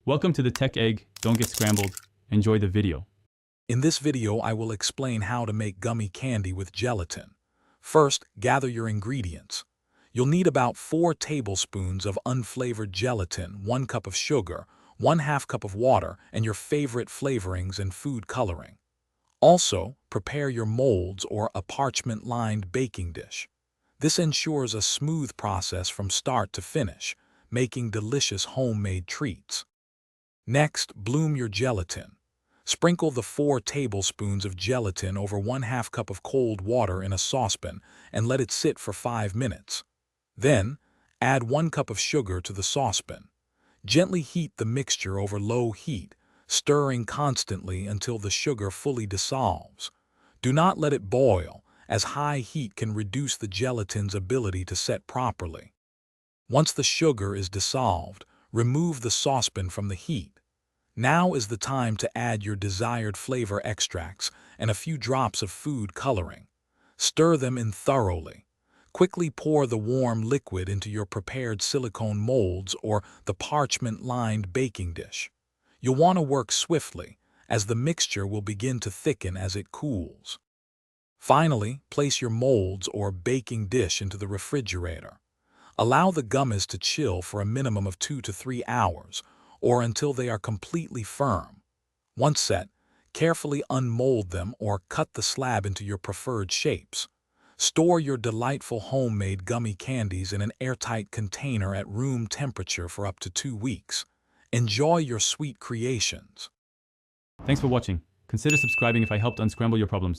Welcome to the Tech Egg. Don't get scrambled. Enjoy the video. In this video, I will explain how to make gummy candy with gelatin. First, gather your ingredients. You'll need about 4 tablespoons of unflavored gelatin, 1 cup of sugar, 1/2 cup of water, and your favorite flavorings and food coloring. Also, prepare your molds or a parchment-lined baking dish. This ensures a smooth process from start to finish, making delicious homemade treats. Next, bloom your gelatin. Sprinkle the 4 tablespoons of gelatin over 1/2 cup of cold water in a saucepan and let it sit for 5 minutes. Then, add 1 cup of sugar to the saucepan. Gently heat the mixture over low heat, stirring constantly until the sugar fully dissolves. Do not let it boil, as high heat can reduce the gelatin's ability to set properly. Once the sugar is dissolved, remove the saucepan from the heat. Now is the time to add your desired flavor extracts and a few drops of food coloring. Stir them in thoroughly. Quickly pour the warm liquid into your prepared silicone molds or the parchment-lined baking dish. You'll want to work swiftly, as the mixture will begin to thicken as it cools. Finally, place your molds or baking dish into the refrigerator. Allow the gummies to chill for a minimum of 2 to 3 hours, or until they are completely firm. Once set, carefully unmold them or cut the slab into your preferred shapes. Store your delightful homemade gummy candies in an airtight container at room temperature for up to 2 weeks. Enjoy your sweet creations. Thanks for watching. Consider subscribing if I helped unscramble your problems.